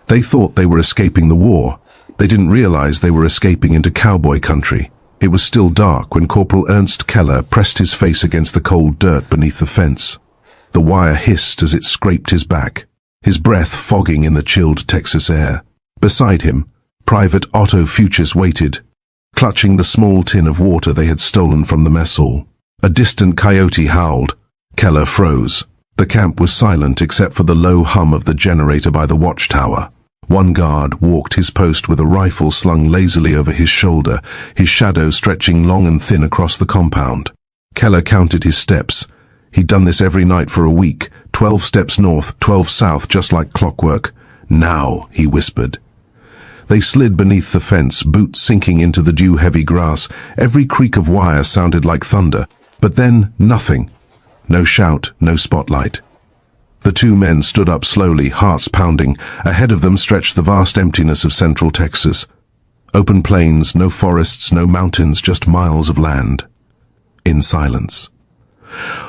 They thought they were escaping the war. They didn't realize they were escaping into cowboy country. It was still dark when Corporal Ernst Keller pressed his face against the cold dirt beneath the fence. The wire hissed as it scraped his back, his breath fogging in the chilled Texas air. Beside him, Private Otto Fuchs waited, clutching the small tin of water they had stolen from the mess hall. A distant coyote howled. Keller froze. The camp was silent except for the low hum of the generator by the watchtower. One guard walked his post with a rifle slung lazily over his shoulder, his shadow stretching long and thin across the compound. Keller counted his steps. He'd done this every night for a week, 12 steps north, 12 south, just like clockwork. Now, he whispered. They slid beneath the fence, boots sinking into the dew-heavy grass. Every creak of wire sounded like thunder. But then, nothing. No shout, no spotlight. The two men stood up slowly, hearts pounding. Ahead of them stretched the vast emptiness of central Texas. Open plains, no forests, no mountains, just miles of land. In silence.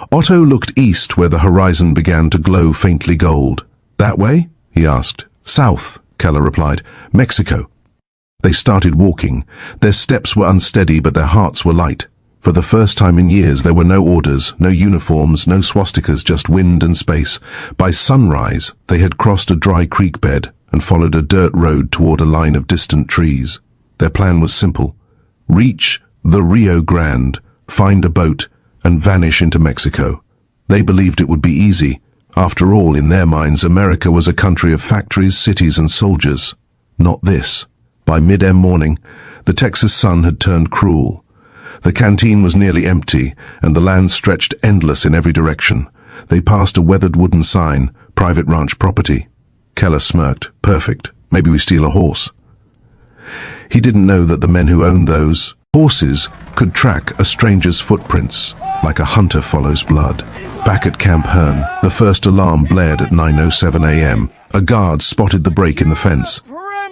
Otto looked east where the horizon began to glow faintly gold. That way? He asked. South, Keller replied. Mexico. They started walking. Their steps were unsteady, but their hearts were light. For the first time in years there were no orders, no uniforms, no swastikas, just wind and space. By sunrise they had crossed a dry creek bed and followed a dirt road toward a line of distant trees. Their plan was simple. Reach the Rio Grande, find a boat, and vanish into Mexico. They believed it would be easy. After all, in their minds, America was a country of factories, cities, and soldiers. Not this. By mid-M morning, the Texas sun had turned cruel. The canteen was nearly empty, and the land stretched endless in every direction. They passed a weathered wooden sign, private ranch property. Keller smirked. Perfect. Maybe we steal a horse. He didn't know that the men who owned those horses could track a stranger's footprints, like a hunter follows blood. Back at Camp Hearn, the first alarm blared at 9:07 a.m. A guard spotted the break in the fence.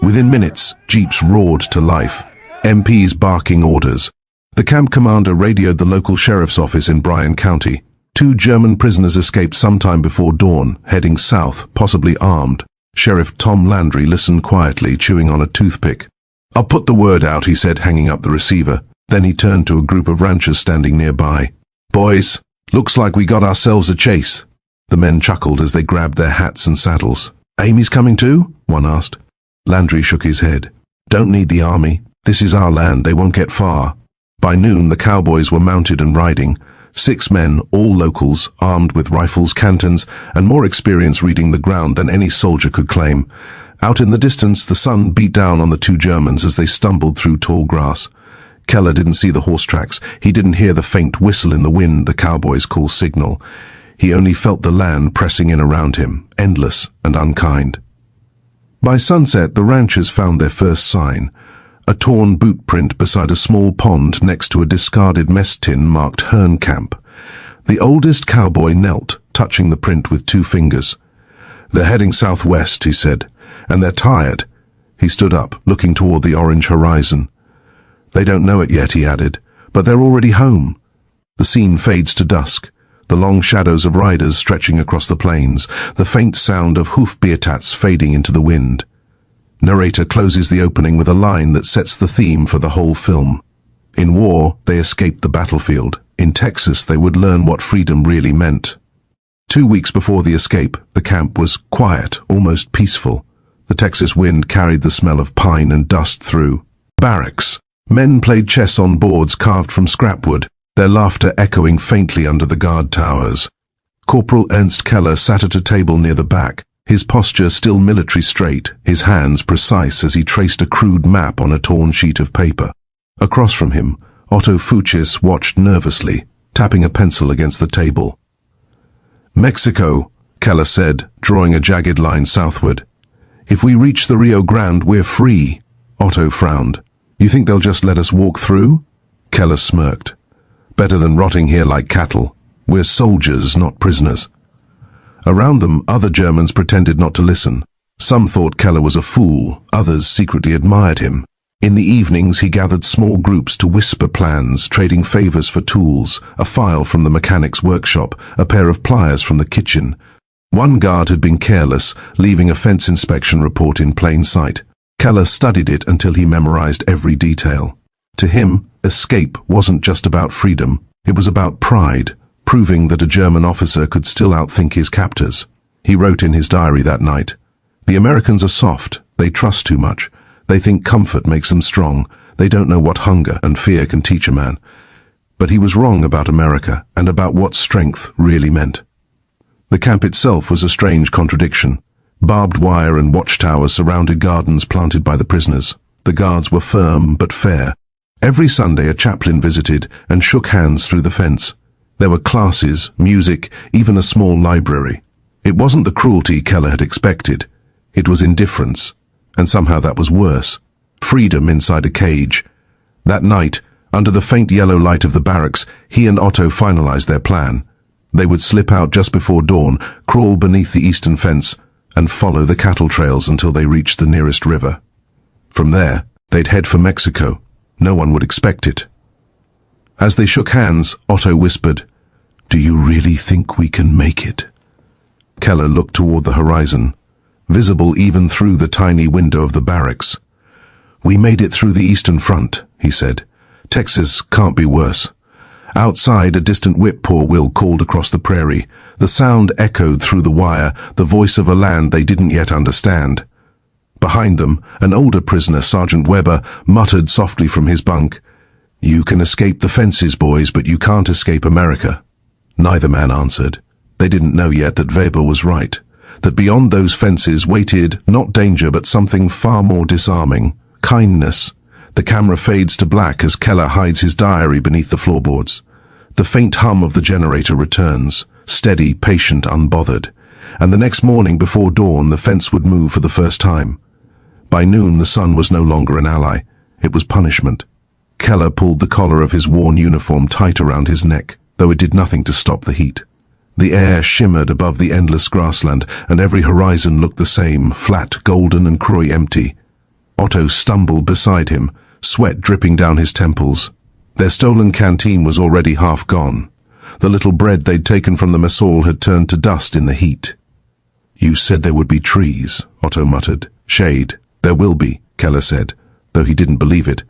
Within minutes, jeeps roared to life. MPs barking orders. The camp commander radioed the local sheriff's office in Bryan County. 2 German prisoners escaped sometime before dawn, heading south, possibly armed. Sheriff Tom Landry listened quietly, chewing on a toothpick. I'll put the word out, he said, hanging up the receiver. Then he turned to a group of ranchers standing nearby. Boys, looks like we got ourselves a chase. The men chuckled as they grabbed their hats and saddles. Amy's coming too? One asked. Landry shook his head. Don't need the army. This is our land. They won't get far. By noon, the Cowboys were mounted and riding. 6 men, all locals, armed with rifles, cantons, and more experience reading the ground than any soldier could claim. Out in the distance, the sun beat down on the 2 Germans as they stumbled through tall grass. Keller didn't see the horse tracks. He didn't hear the faint whistle in the wind the Cowboys call signal. He only felt the land pressing in around him, endless and unkind. By sunset, the ranchers found their first sign. A torn boot print beside a small pond next to a discarded mess tin marked Hearn Camp. The oldest cowboy knelt, touching the print with 2 fingers. They're heading southwest, he said, and they're tired. He stood up, looking toward the orange horizon. They don't know it yet, he added, but they're already home. The scene fades to dusk, the long shadows of riders stretching across the plains, the faint sound of hoofbeatats fading into the wind. Narrator closes the opening with a line that sets the theme for the whole film. In war, they escaped the battlefield. In Texas, they would learn what freedom really meant. 2 weeks before the escape, the camp was quiet, almost peaceful. The Texas wind carried the smell of pine and dust through. Barracks. Men played chess on boards carved from scrapwood, their laughter echoing faintly under the guard towers. Corporal Ernst Keller sat at a table near the back, his posture still military straight, his hands precise as he traced a crude map on a torn sheet of paper. Across from him, Otto Fuchs watched nervously, tapping a pencil against the table. Mexico, Keller said, drawing a jagged line southward. If we reach the Rio Grande, we're free. Otto frowned. You think they'll just let us walk through? Keller smirked. Better than rotting here like cattle. We're soldiers, not prisoners. Around them, other Germans pretended not to listen. Some thought Keller was a fool, others secretly admired him. In the evenings, he gathered small groups to whisper plans, trading favors for tools, a file from the mechanic's workshop, a pair of pliers from the kitchen. One guard had been careless, leaving a fence inspection report in plain sight. Keller studied it until he memorized every detail. To him, escape wasn't just about freedom, it was about pride, proving that a German officer could still outthink his captors. He wrote in his diary that night, "The Americans are soft, they trust too much. They think comfort makes them strong. They don't know what hunger and fear can teach a man." But he was wrong about America and about what strength really meant. The camp itself was a strange contradiction. Barbed wire and watchtowers surrounded gardens planted by the prisoners. The guards were firm but fair. Every Sunday a chaplain visited and shook hands through the fence. There were classes, music, even a small library. It wasn't the cruelty Keller had expected. It was indifference. And somehow that was worse. Freedom inside a cage. That night, under the faint yellow light of the barracks, he and Otto finalized their plan. They would slip out just before dawn, crawl beneath the eastern fence, and follow the cattle trails until they reached the nearest river. From there, they'd head for Mexico. No one would expect it. As they shook hands, Otto whispered, "Do you really think we can make it?" Keller looked toward the horizon, visible even through the tiny window of the barracks. "We made it through the Eastern Front," he said. "Texas can't be worse." Outside, a distant whip-poor will called across the prairie. The sound echoed through the wire, the voice of a land they didn't yet understand. Behind them, an older prisoner, Sergeant Weber, muttered softly from his bunk, "You can escape the fences, boys, but you can't escape America." Neither man answered. They didn't know yet that Weber was right, that beyond those fences waited not danger but something far more disarming, kindness. The camera fades to black as Keller hides his diary beneath the floorboards. The faint hum of the generator returns, steady, patient, unbothered. And the next morning before dawn, the fence would move for the first time. By noon, the sun was no longer an ally. It was punishment. Keller pulled the collar of his worn uniform tight around his neck, though it did nothing to stop the heat. The air shimmered above the endless grassland, and every horizon looked the same, flat, golden, and cruelly empty. Otto stumbled beside him, sweat dripping down his temples. Their stolen canteen was already half gone. The little bread they'd taken from the mess hall had turned to dust in the heat. "You said there would be trees," Otto muttered. "Shade. There will be," Keller said, though he didn't believe it.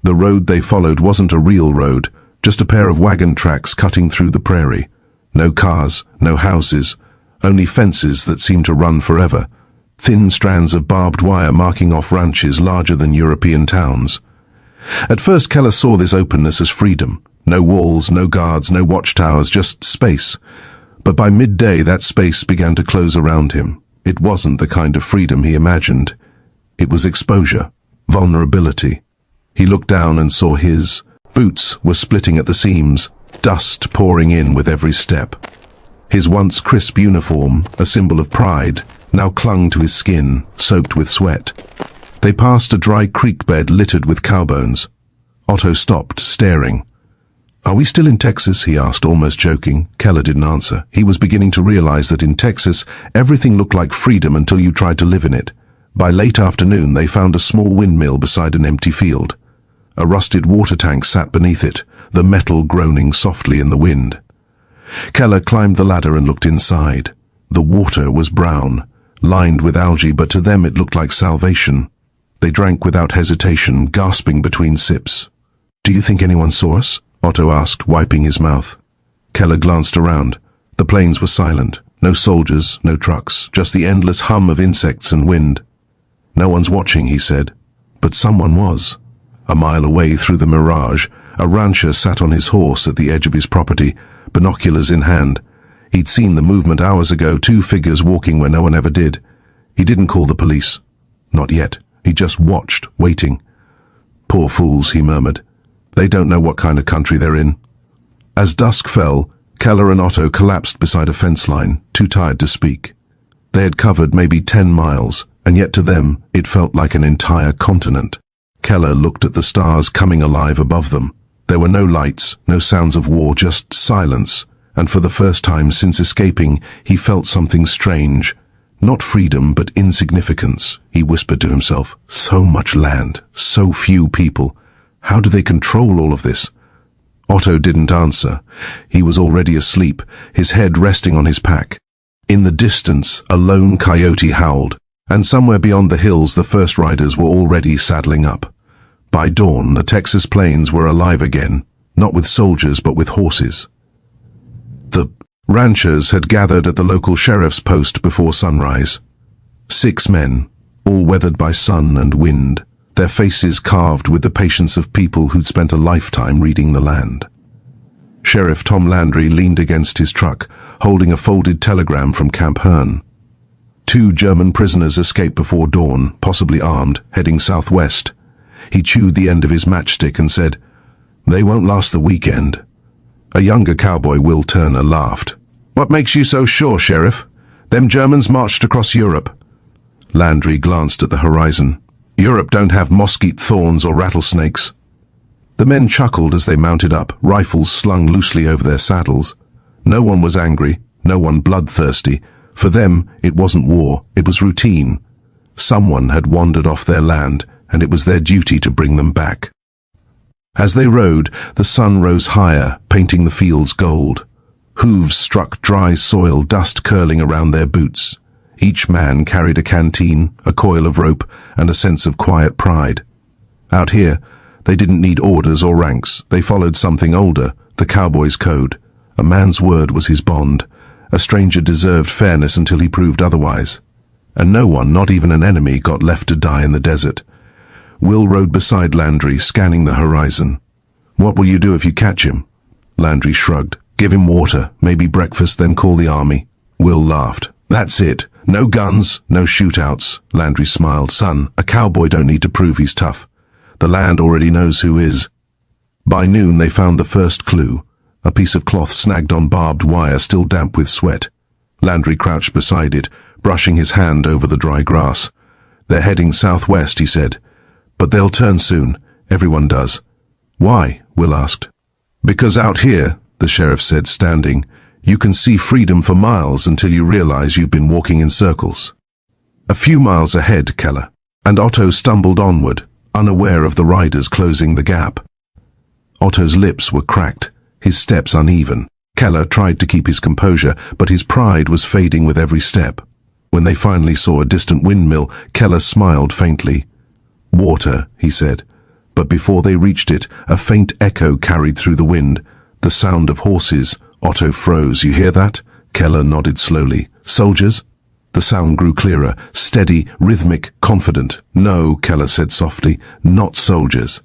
The road they followed wasn't a real road, just a pair of wagon tracks cutting through the prairie. No cars, no houses, only fences that seemed to run forever. Thin strands of barbed wire marking off ranches larger than European towns. At first Keller saw this openness as freedom. No walls, no guards, no watchtowers, just space. But by midday that space began to close around him. It wasn't the kind of freedom he imagined. It was exposure, vulnerability. He looked down and saw his boots were splitting at the seams, dust pouring in with every step. His once crisp uniform, a symbol of pride, now clung to his skin, soaked with sweat. They passed a dry creek bed littered with cow bones. Otto stopped, staring. "Are we still in Texas?" he asked, almost joking. Keller didn't answer. He was beginning to realize that in Texas, everything looked like freedom until you tried to live in it. By late afternoon, they found a small windmill beside an empty field. A rusted water tank sat beneath it, the metal groaning softly in the wind. Keller climbed the ladder and looked inside. The water was brown, lined with algae, but to them it looked like salvation. They drank without hesitation, gasping between sips. "Do you think anyone saw us?" Otto asked, wiping his mouth. Keller glanced around. The plains were silent. No soldiers, no trucks, just the endless hum of insects and wind. "No one's watching," he said. But someone was. A mile away through the mirage, a rancher sat on his horse at the edge of his property, binoculars in hand. He'd seen the movement hours ago, two figures walking where no one ever did. He didn't call the police. Not yet. He just watched, waiting. "Poor fools," he murmured. "They don't know what kind of country they're in." As dusk fell, Keller and Otto collapsed beside a fence line, too tired to speak. They had covered maybe 10 miles, and yet to them it felt like an entire continent. Keller looked at the stars coming alive above them. There were no lights, no sounds of war, just silence, and for the first time since escaping, he felt something strange. Not freedom, but insignificance, he whispered to himself. So much land, so few people. How do they control all of this? Otto didn't answer. He was already asleep, his head resting on his pack. In the distance, a lone coyote howled, and somewhere beyond the hills the first riders were already saddling up. By dawn, the Texas plains were alive again, not with soldiers but with horses. The ranchers had gathered at the local sheriff's post before sunrise. 6 men, all weathered by sun and wind, their faces carved with the patience of people who'd spent a lifetime reading the land. Sheriff Tom Landry leaned against his truck, holding a folded telegram from Camp Hearn. 2 German prisoners escaped before dawn, possibly armed, heading southwest. He chewed the end of his matchstick and said, "They won't last the weekend." A younger cowboy, Will Turner, laughed. "What makes you so sure, Sheriff? Them Germans marched across Europe." Landry glanced at the horizon. "Europe don't have mesquite thorns or rattlesnakes." The men chuckled as they mounted up, rifles slung loosely over their saddles. No one was angry, no one bloodthirsty. For them, it wasn't war, it was routine. Someone had wandered off their land, and it was their duty to bring them back. As they rode, the sun rose higher, painting the fields gold. Hooves struck dry soil, dust curling around their boots. Each man carried a canteen, a coil of rope, and a sense of quiet pride. Out here, they didn't need orders or ranks. They followed something older, the cowboy's code. A man's word was his bond. A stranger deserved fairness until he proved otherwise. And no one, not even an enemy, got left to die in the desert. Will rode beside Landry, scanning the horizon. "What will you do if you catch him?" Landry shrugged. "Give him water, maybe breakfast, then call the army." Will laughed. "That's it. No guns, no shootouts." Landry smiled. "Son, a cowboy don't need to prove he's tough. The land already knows who is." By noon they found the first clue, a piece of cloth snagged on barbed wire still damp with sweat. Landry crouched beside it, brushing his hand over the dry grass. "They're heading southwest," he said. "But they'll turn soon. Everyone does." "Why?" Will asked. "Because out here," the sheriff said, standing, "you can see freedom for miles until you realize you've been walking in circles." A few miles ahead, Keller, and Otto stumbled onward, unaware of the riders closing the gap. Otto's lips were cracked, his steps uneven. Keller tried to keep his composure, but his pride was fading with every step. When they finally saw a distant windmill, Keller smiled faintly. "Water," he said. But before they reached it, a faint echo carried through the wind. The sound of horses. Otto froze. "You hear that?" Keller nodded slowly. "Soldiers?" The sound grew clearer, steady, rhythmic, confident. "No," Keller said softly, "not soldiers."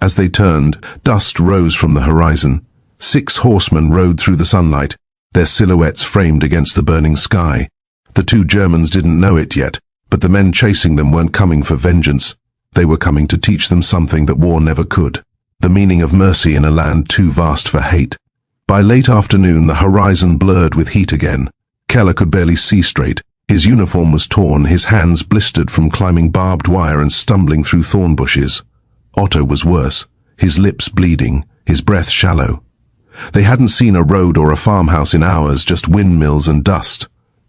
As they turned, dust rose from the horizon. 6 horsemen rode through the sunlight, their silhouettes framed against the burning sky. The 2 Germans didn't know it yet, but the men chasing them weren't coming for vengeance. They were coming to teach them something that war never could, the meaning of mercy in a land too vast for hate. By late afternoon, the horizon blurred with heat again. Keller could barely see straight. His uniform was torn, his hands blistered from climbing barbed wire and stumbling through thorn bushes. Otto was worse, his lips bleeding, his breath shallow. They hadn't seen a road or a farmhouse in hours, just windmills and dust.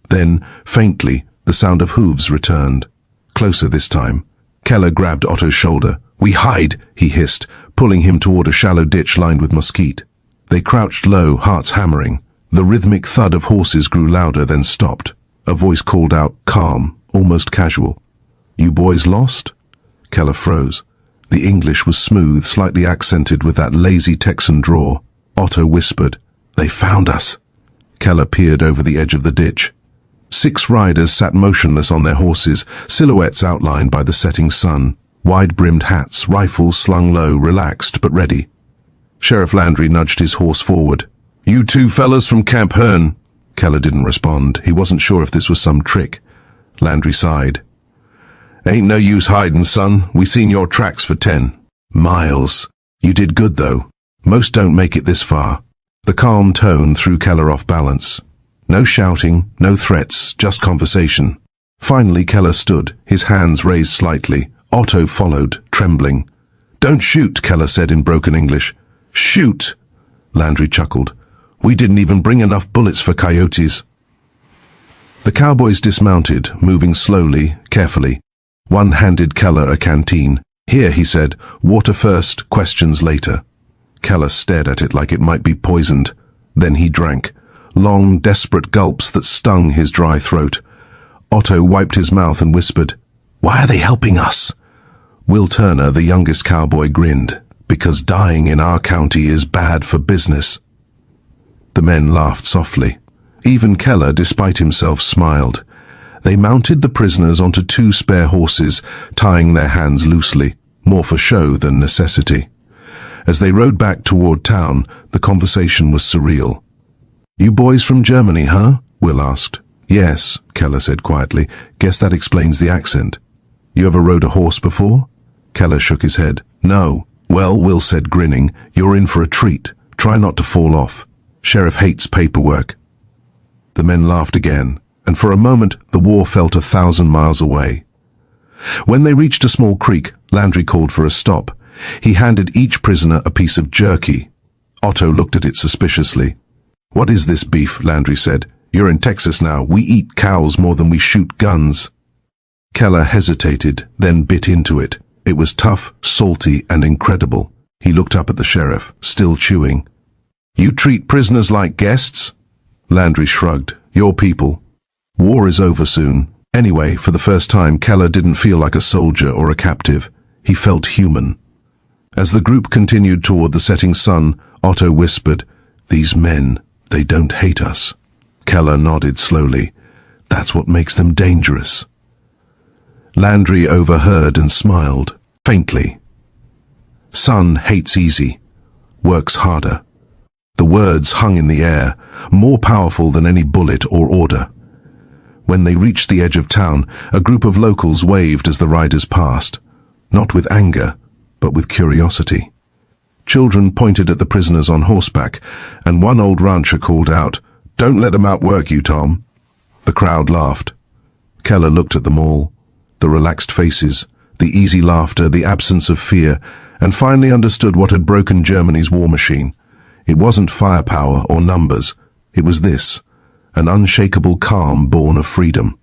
Then, faintly, the sound of hooves returned. Closer this time. Keller grabbed Otto's shoulder. "We hide," he hissed, pulling him toward a shallow ditch lined with mesquite. They crouched low, hearts hammering. The rhythmic thud of horses grew louder, then stopped. A voice called out, calm, almost casual. "You boys lost?" Keller froze. The English was smooth, slightly accented with that lazy Texan drawl. Otto whispered, "They found us." Keller peered over the edge of the ditch. 6 riders sat motionless on their horses, silhouettes outlined by the setting sun. Wide-brimmed hats, rifles slung low, relaxed but ready. Sheriff Landry nudged his horse forward. "You 2 fellas from Camp Hearn?" Keller didn't respond. He wasn't sure if this was some trick. Landry sighed. "Ain't no use hiding, son. We seen your tracks for 10 miles. You did good, though. Most don't make it this far." The calm tone threw Keller off balance. No shouting, no threats, just conversation. Finally Keller stood, his hands raised slightly. Otto followed, trembling. "Don't shoot," Keller said in broken English. "Shoot!" Landry chuckled. "We didn't even bring enough bullets for coyotes." The cowboys dismounted, moving slowly, carefully. One handed Keller a canteen. "Here," he said, "water first, questions later." Keller stared at it like it might be poisoned. Then he drank. long, desperate gulps that stung his dry throat. Otto wiped his mouth and whispered, "Why are they helping us?" Will Turner, the youngest cowboy, grinned, "Because dying in our county is bad for business." The men laughed softly. Even Keller, despite himself, smiled. They mounted the prisoners onto 2 spare horses, tying their hands loosely, more for show than necessity. As they rode back toward town, the conversation was surreal. "You boys from Germany, huh?" Will asked. "Yes," Keller said quietly. "Guess that explains the accent." "You ever rode a horse before?" Keller shook his head. "No." "Well," Will said, grinning, "you're in for a treat. Try not to fall off. Sheriff hates paperwork." The men laughed again, and for a moment the war felt 1,000 miles away. When they reached a small creek, Landry called for a stop. He handed each prisoner a piece of jerky. Otto looked at it suspiciously. "What is this beef?" Landry said. "You're in Texas now. We eat cows more than we shoot guns." Keller hesitated, then bit into it. It was tough, salty, and incredible. He looked up at the sheriff, still chewing. "You treat prisoners like guests?" Landry shrugged. "Your people. War is over soon." Anyway, for the first time, Keller didn't feel like a soldier or a captive. He felt human. As the group continued toward the setting sun, Otto whispered, "These men, they don't hate us." Keller nodded slowly. "That's what makes them dangerous." Landry overheard and smiled, faintly. "Son hates easy, works harder." The words hung in the air, more powerful than any bullet or order. When they reached the edge of town, a group of locals waved as the riders passed, not with anger, but with curiosity. Children pointed at the prisoners on horseback, and one old rancher called out, "Don't let them outwork you, Tom." The crowd laughed. Keller looked at them all, the relaxed faces, the easy laughter, the absence of fear, and finally understood what had broken Germany's war machine. It wasn't firepower or numbers. It was this, an unshakable calm born of freedom.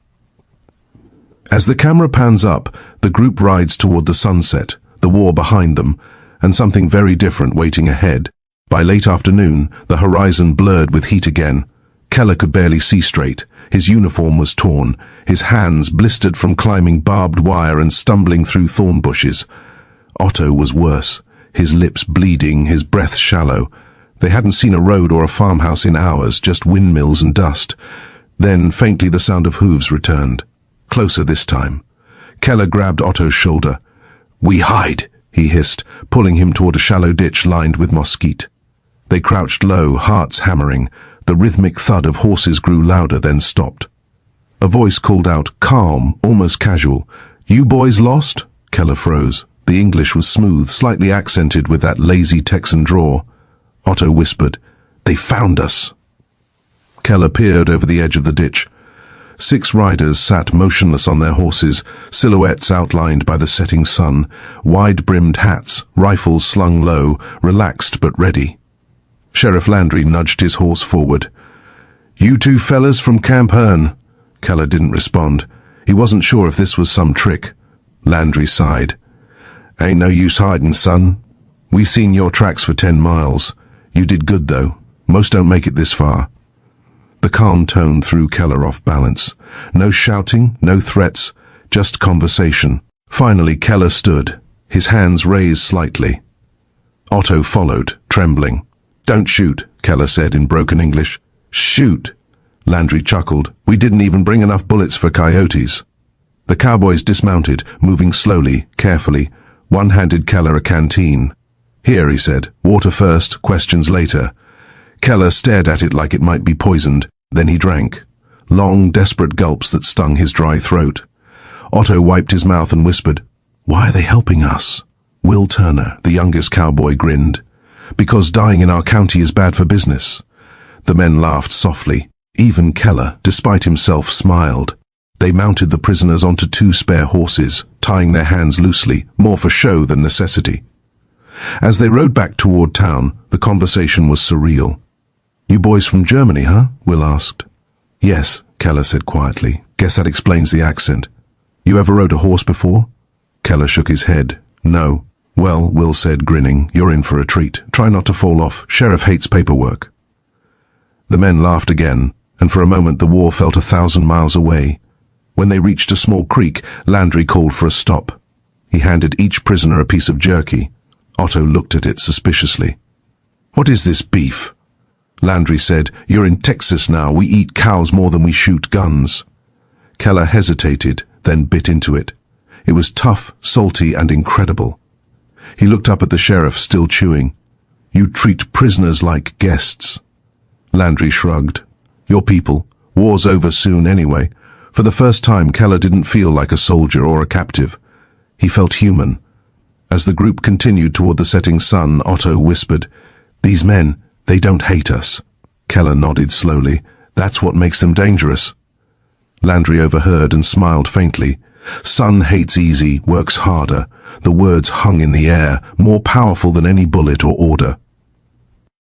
As the camera pans up, the group rides toward the sunset, the war behind them, and something very different waiting ahead. By late afternoon, the horizon blurred with heat again. Keller could barely see straight. His uniform was torn, his hands blistered from climbing barbed wire and stumbling through thorn bushes. Otto was worse, his lips bleeding, his breath shallow. They hadn't seen a road or a farmhouse in hours, just windmills and dust. Then, faintly, the sound of hooves returned. Closer this time. Keller grabbed Otto's shoulder. "We hide," he hissed, pulling him toward a shallow ditch lined with mesquite. They crouched low, hearts hammering. The rhythmic thud of horses grew louder, then stopped. A voice called out, calm, almost casual. "You boys lost?" Keller froze. The English was smooth, slightly accented with that lazy Texan drawl. Otto whispered, "They found us." Keller peered over the edge of the ditch. 6 riders sat motionless on their horses, silhouettes outlined by the setting sun, wide-brimmed hats, rifles slung low, relaxed but ready. Sheriff Landry nudged his horse forward. "You 2 fellas from Camp Hearn?" Keller didn't respond. He wasn't sure if this was some trick. Landry sighed. "Ain't no use hiding, son. We seen your tracks for 10 miles. You did good, though. Most don't make it this far." The calm tone threw Keller off balance. No shouting, no threats, just conversation. Finally, Keller stood, his hands raised slightly. Otto followed, trembling. "Don't shoot," Keller said in broken English. "Shoot!" Landry chuckled. "We didn't even bring enough bullets for coyotes." The cowboys dismounted, moving slowly, carefully. One handed Keller a canteen. "Here," he said. "Water first, questions later." Keller stared at it like it might be poisoned. Then he drank. Long, desperate gulps that stung his dry throat. Otto wiped his mouth and whispered, "Why are they helping us?" Will Turner, the youngest cowboy, grinned. "Because dying in our county is bad for business." The men laughed softly. Even Keller, despite himself, smiled. They mounted the prisoners onto 2 spare horses, tying their hands loosely, more for show than necessity. As they rode back toward town, the conversation was surreal. "You boys from Germany, huh?" Will asked. "Yes," Keller said quietly. "Guess that explains the accent." "You ever rode a horse before?" Keller shook his head. "No." "Well," Will said, grinning, "you're in for a treat. Try not to fall off. Sheriff hates paperwork." The men laughed again, and for a moment the war felt 1,000 miles away. When they reached a small creek, Landry called for a stop. He handed each prisoner a piece of jerky. Otto looked at it suspiciously. "What is this beef?" Landry said, "You're in Texas now. We eat cows more than we shoot guns." Keller hesitated, then bit into it. It was tough, salty, and incredible. He looked up at the sheriff, still chewing. "You treat prisoners like guests." Landry shrugged. "Your people. War's over soon anyway." For the first time, Keller didn't feel like a soldier or a captive. He felt human. As the group continued toward the setting sun, Otto whispered, "These men, they don't hate us." Keller nodded slowly. "That's what makes them dangerous." Landry overheard and smiled faintly. "Son hates easy, works harder." The words hung in the air, more powerful than any bullet or order.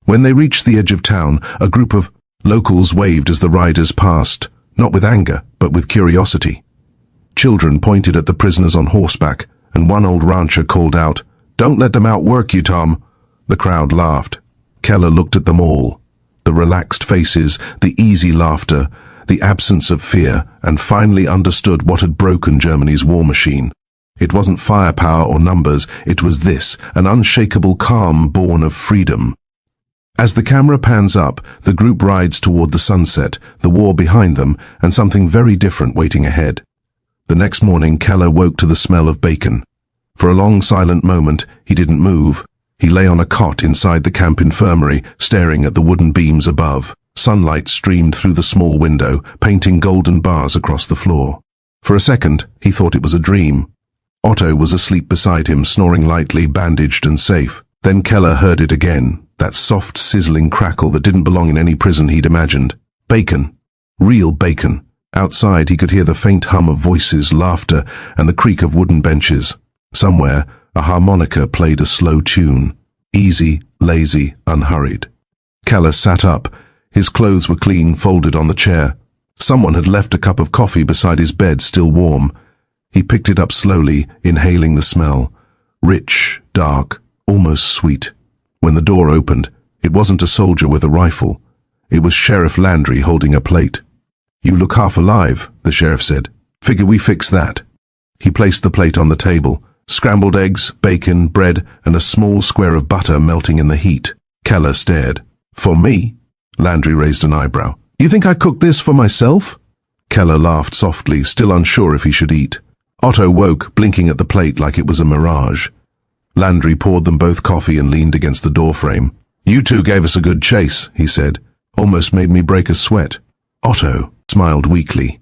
When they reached the edge of town, a group of locals waved as the riders passed, not with anger, but with curiosity. Children pointed at the prisoners on horseback, and one old rancher called out, "Don't let them outwork you, Tom." The crowd laughed. Keller looked at them all. The relaxed faces, the easy laughter, the absence of fear, and finally understood what had broken Germany's war machine. It wasn't firepower or numbers, it was this, an unshakable calm born of freedom. As the camera pans up, the group rides toward the sunset, the war behind them, and something very different waiting ahead. The next morning, Keller woke to the smell of bacon. For a long silent moment, he didn't move. He lay on a cot inside the camp infirmary, staring at the wooden beams above. Sunlight streamed through the small window, painting golden bars across the floor. For a second, he thought it was a dream. Otto was asleep beside him, snoring lightly, bandaged and safe. Then Keller heard it again, that soft, sizzling crackle that didn't belong in any prison he'd imagined. Bacon. Real bacon. Outside, he could hear the faint hum of voices, laughter, and the creak of wooden benches. Somewhere, a harmonica played a slow tune. Easy, lazy, unhurried. Keller sat up. His clothes were clean, folded on the chair. Someone had left a cup of coffee beside his bed, still warm. He picked it up slowly, inhaling the smell. Rich, dark, almost sweet. When the door opened, it wasn't a soldier with a rifle. It was Sheriff Landry holding a plate. "You look half alive," the sheriff said. "Figure we fix that." He placed the plate on the table. Scrambled eggs, bacon, bread, and a small square of butter melting in the heat. Keller stared. "For me?" Landry raised an eyebrow. "You think I cooked this for myself?" Keller laughed softly, still unsure if he should eat. Otto woke, blinking at the plate like it was a mirage. Landry poured them both coffee and leaned against the doorframe. "You two gave us a good chase," he said. "Almost made me break a sweat." Otto smiled weakly.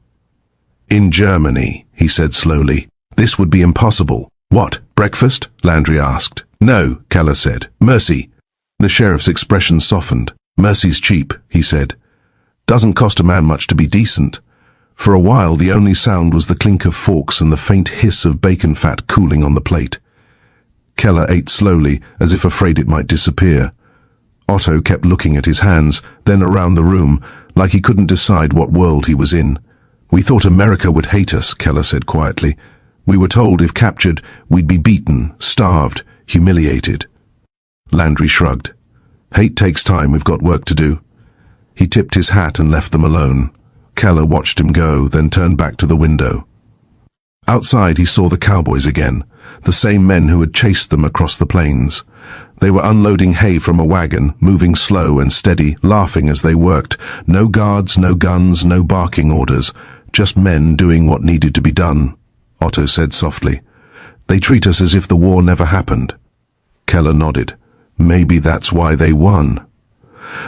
"In Germany," he said slowly, "this would be impossible." "What, breakfast?" Landry asked. "No," Keller said. "Mercy." The sheriff's expression softened. "Mercy's cheap," he said. "Doesn't cost a man much to be decent." For a while, the only sound was the clink of forks and the faint hiss of bacon fat cooling on the plate. Keller ate slowly, as if afraid it might disappear. Otto kept looking at his hands, then around the room, like he couldn't decide what world he was in. "We thought America would hate us," Keller said quietly. "We were told if captured, we'd be beaten, starved, humiliated." Landry shrugged. "Hate takes time, we've got work to do." He tipped his hat and left them alone. Keller watched him go, then turned back to the window. Outside he saw the Cowboys again, the same men who had chased them across the plains. They were unloading hay from a wagon, moving slow and steady, laughing as they worked. No guards, no guns, no barking orders, just men doing what needed to be done. Otto said softly, "They treat us as if the war never happened." Keller nodded. "Maybe that's why they won."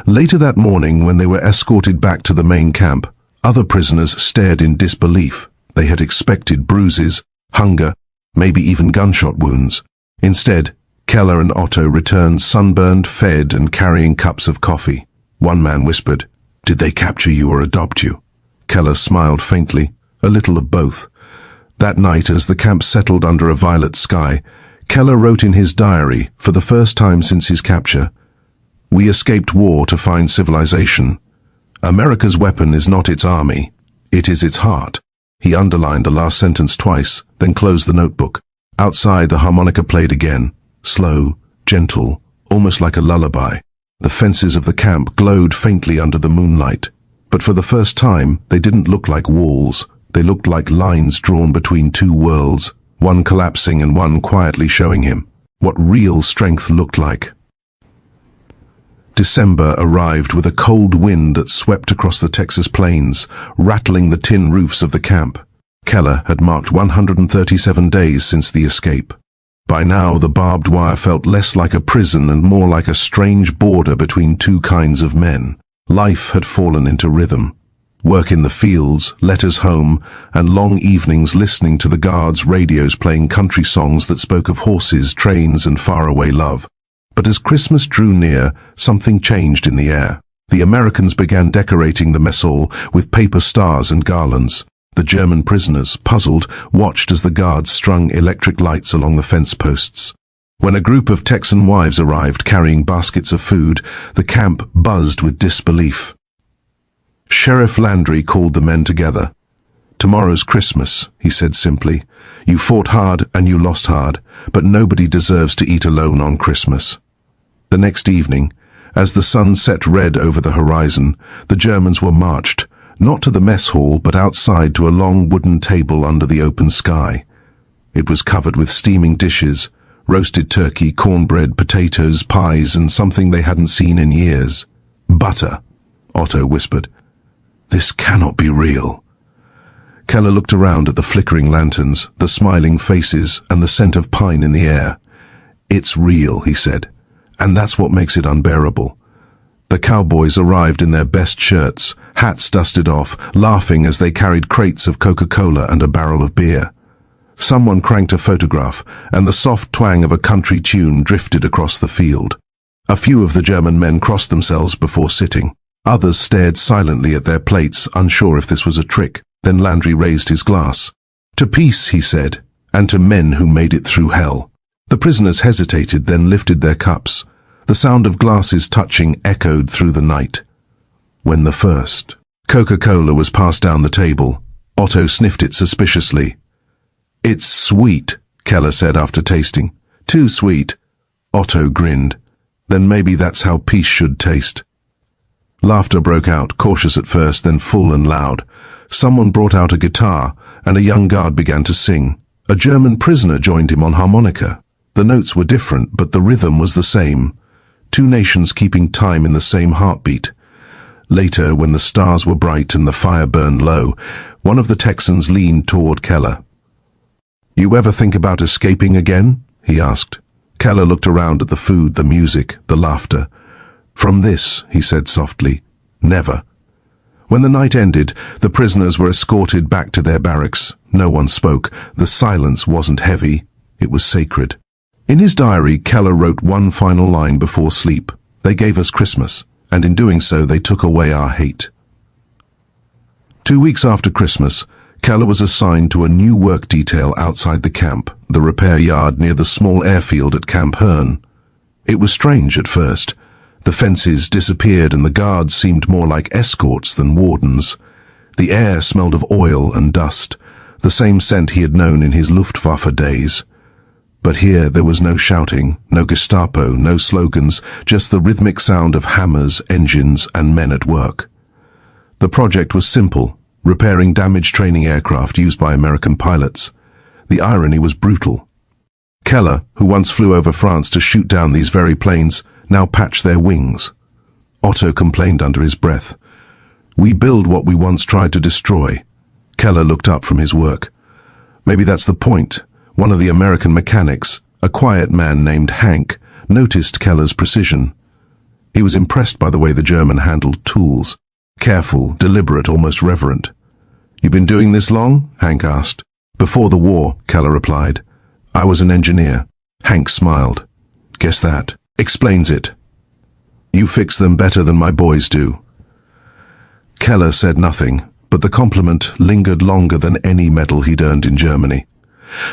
Later that morning, when they were escorted back to the main camp, other prisoners stared in disbelief. They had expected bruises, hunger, maybe even gunshot wounds. Instead, Keller and Otto returned sunburned, fed, and carrying cups of coffee. One man whispered, "Did they capture you or adopt you?" Keller smiled faintly, a little of both. That night, as the camp settled under a violet sky, Keller wrote in his diary, for the first time since his capture, "We escaped war to find civilization. America's weapon is not its army, it is its heart." He underlined the last sentence twice, then closed the notebook. Outside, the harmonica played again, slow, gentle, almost like a lullaby. The fences of the camp glowed faintly under the moonlight, but for the first time they didn't look like walls. They looked like lines drawn between two worlds, one collapsing and one quietly showing him what real strength looked like. December arrived with a cold wind that swept across the Texas plains, rattling the tin roofs of the camp. Keller had marked 137 days since the escape. By now, the barbed wire felt less like a prison and more like a strange border between two kinds of men. Life had fallen into rhythm. Work in the fields, letters home, and long evenings listening to the guards' radios playing country songs that spoke of horses, trains, and faraway love. But as Christmas drew near, something changed in the air. The Americans began decorating the mess hall with paper stars and garlands. The German prisoners, puzzled, watched as the guards strung electric lights along the fence posts. When a group of Texan wives arrived carrying baskets of food, the camp buzzed with disbelief. Sheriff Landry called the men together. "Tomorrow's Christmas," he said simply. "You fought hard and you lost hard, but nobody deserves to eat alone on Christmas." The next evening, as the sun set red over the horizon, the Germans were marched, not to the mess hall, but outside to a long wooden table under the open sky. It was covered with steaming dishes, roasted turkey, cornbread, potatoes, pies, and something they hadn't seen in years. "Butter," Otto whispered. "This cannot be real." Keller looked around at the flickering lanterns, the smiling faces, and the scent of pine in the air. "It's real," he said, "and that's what makes it unbearable." The Cowboys arrived in their best shirts, hats dusted off, laughing as they carried crates of Coca-Cola and a barrel of beer. Someone cranked a photograph, and the soft twang of a country tune drifted across the field. A few of the German men crossed themselves before sitting. Others stared silently at their plates, unsure if this was a trick. Then Landry raised his glass. "To peace," he said, "and to men who made it through hell." The prisoners hesitated, then lifted their cups. The sound of glasses touching echoed through the night. When the first Coca-Cola was passed down the table, Otto sniffed it suspiciously. "It's sweet," Keller said after tasting. "Too sweet." Otto grinned. "Then maybe that's how peace should taste." Laughter broke out, cautious at first, then full and loud. Someone brought out a guitar, and a young guard began to sing. A German prisoner joined him on harmonica. The notes were different, but the rhythm was the same. Two nations keeping time in the same heartbeat. Later, when the stars were bright and the fire burned low, one of the Texans leaned toward Keller. "You ever think about escaping again?" he asked. Keller looked around at the food, the music, the laughter. "From this," he said softly, "never." When the night ended, the prisoners were escorted back to their barracks. No one spoke. The silence wasn't heavy. It was sacred. In his diary, Keller wrote one final line before sleep. "They gave us Christmas, and in doing so they took away our hate." 2 weeks after Christmas, Keller was assigned to a new work detail outside the camp, the repair yard near the small airfield at Camp Hearn. It was strange at first. The fences disappeared and the guards seemed more like escorts than wardens. The air smelled of oil and dust, the same scent he had known in his Luftwaffe days. But here there was no shouting, no Gestapo, no slogans, just the rhythmic sound of hammers, engines, and men at work. The project was simple, repairing damaged training aircraft used by American pilots. The irony was brutal. Keller, who once flew over France to shoot down these very planes, now patched their wings. Otto complained under his breath. "We build what we once tried to destroy." Keller looked up from his work. "Maybe that's the point." One of the American mechanics, a quiet man named Hank, noticed Keller's precision. He was impressed by the way the German handled tools. Careful, deliberate, almost reverent. "You been doing this long?" Hank asked. "Before the war," Keller replied. "I was an engineer." Hank smiled. "Guess that explains it. You fix them better than my boys do." Keller said nothing, but the compliment lingered longer than any medal he'd earned in Germany.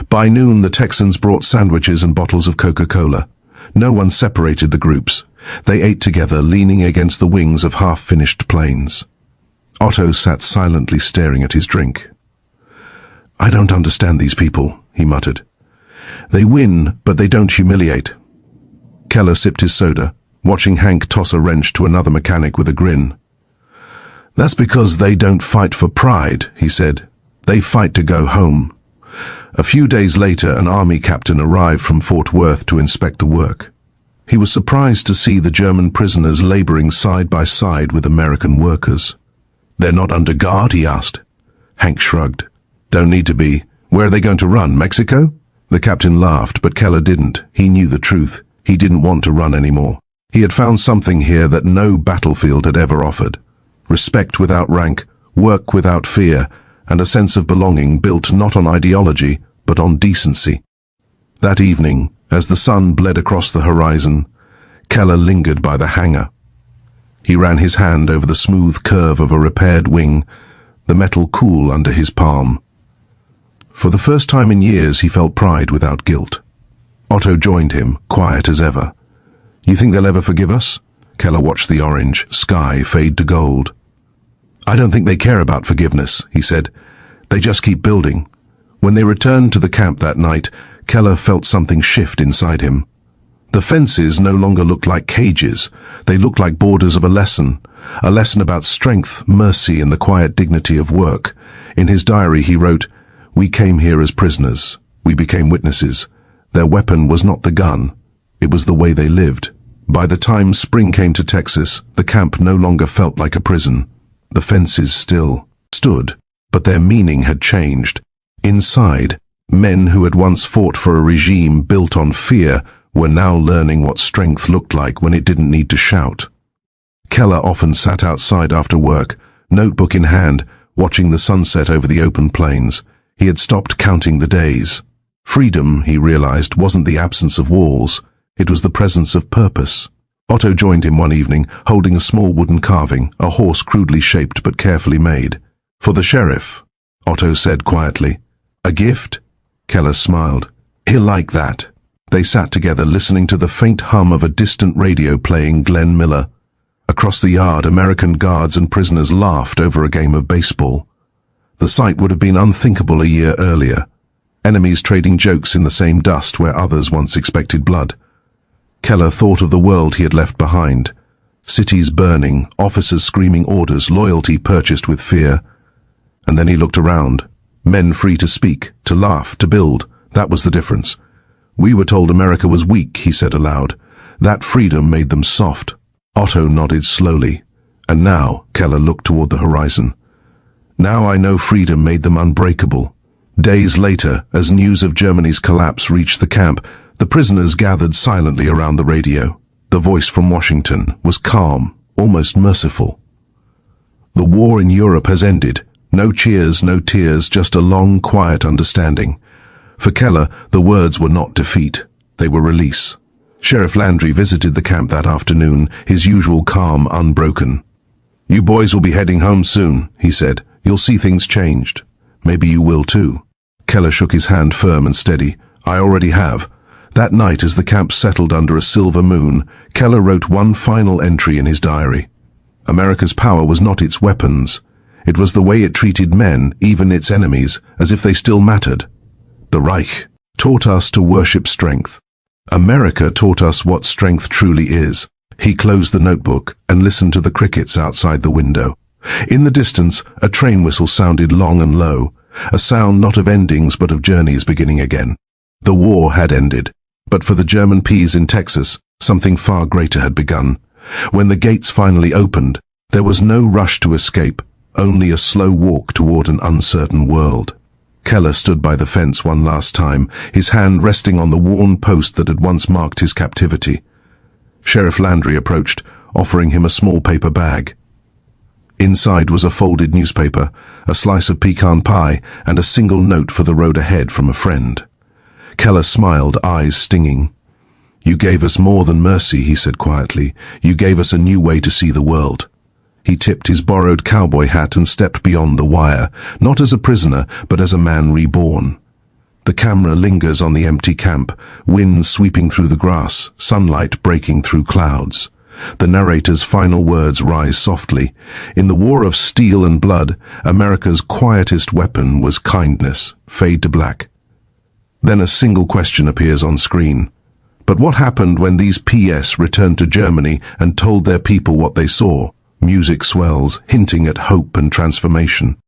By noon, the Texans brought sandwiches and bottles of Coca-Cola. No one separated the groups. They ate together, leaning against the wings of half-finished planes. Otto sat silently staring at his drink. "I don't understand these people," he muttered. "They win, but they don't humiliate." Keller sipped his soda. watching Hank toss a wrench to another mechanic with a grin. "That's because they don't fight for pride," he said. "They fight to go home." A few days later, an army captain arrived from Fort Worth to inspect the work. He was surprised to see the German prisoners laboring side by side with American workers. "They're not under guard?" he asked. Hank shrugged. "Don't need to be. Where are they going to run, Mexico?" The captain laughed, but Keller didn't. He knew the truth. He didn't want to run anymore. He had found something here that no battlefield had ever offered. Respect without rank, work without fear, and a sense of belonging built not on ideology, but on decency. That evening, as the sun bled across the horizon, Keller lingered by the hangar. He ran his hand over the smooth curve of a repaired wing, the metal cool under his palm. For the first time in years, he felt pride without guilt. Otto joined him, quiet as ever. "You think they'll ever forgive us?" Keller watched the orange sky fade to gold. "I don't think they care about forgiveness," he said. "They just keep building." When they returned to the camp that night, Keller felt something shift inside him. The fences no longer looked like cages. They looked like borders of a lesson about strength, mercy, and the quiet dignity of work. In his diary he wrote, "We came here as prisoners. We became witnesses. Their weapon was not the gun. It was the way they lived." By the time spring came to Texas, the camp no longer felt like a prison. The fences still stood, but their meaning had changed. Inside, men who had once fought for a regime built on fear were now learning what strength looked like when it didn't need to shout. Keller often sat outside after work, notebook in hand, watching the sunset over the open plains. He had stopped counting the days. Freedom, he realized, wasn't the absence of walls. It was the presence of purpose. Otto joined him one evening, holding a small wooden carving, a horse crudely shaped but carefully made. "For the sheriff," Otto said quietly. "A gift?" Keller smiled. "He'll like that." They sat together, listening to the faint hum of a distant radio playing Glenn Miller. Across the yard, American guards and prisoners laughed over a game of baseball. The sight would have been unthinkable a year earlier. Enemies trading jokes in the same dust where others once expected blood. Keller thought of the world he had left behind. Cities burning, officers screaming orders, loyalty purchased with fear. And then he looked around. Men free to speak, to laugh, to build. That was the difference. "We were told America was weak," he said aloud. That freedom made them soft. Otto nodded slowly. "And now," Keller looked toward the horizon. "Now I know freedom made them unbreakable." Days later, as news of Germany's collapse reached the camp, the prisoners gathered silently around the radio. The voice from Washington was calm, almost merciful. "The war in Europe has ended. No cheers, no tears, just a long, quiet understanding." For Keller, the words were not defeat. They were release. Sheriff Landry visited the camp that afternoon, his usual calm unbroken. "You boys will be heading home soon," he said. "You'll see things changed. Maybe you will too." Keller shook his hand firm and steady. "I already have." That night, as the camp settled under a silver moon, Keller wrote one final entry in his diary. America's power was not its weapons. It was the way it treated men, even its enemies, as if they still mattered. The Reich taught us to worship strength. America taught us what strength truly is. He closed the notebook and listened to the crickets outside the window. In the distance, a train whistle sounded long and low, a sound not of endings but of journeys beginning again. The war had ended, but for the German POWs in Texas, something far greater had begun. When the gates finally opened, there was no rush to escape, only a slow walk toward an uncertain world. Keller stood by the fence one last time, his hand resting on the worn post that had once marked his captivity. Sheriff Landry approached, offering him a small paper bag. Inside was a folded newspaper, a slice of pecan pie, and a single note for the road ahead from a friend. Keller smiled, eyes stinging. "You gave us more than mercy," he said quietly. "You gave us a new way to see the world." He tipped his borrowed cowboy hat and stepped beyond the wire, not as a prisoner, but as a man reborn. The camera lingers on the empty camp, wind sweeping through the grass, sunlight breaking through clouds. The narrator's final words rise softly. "In the war of steel and blood, America's quietest weapon was kindness." Fade to black. Then a single question appears on screen. But what happened when these PS returned to Germany and told their people what they saw? Music swells, hinting at hope and transformation.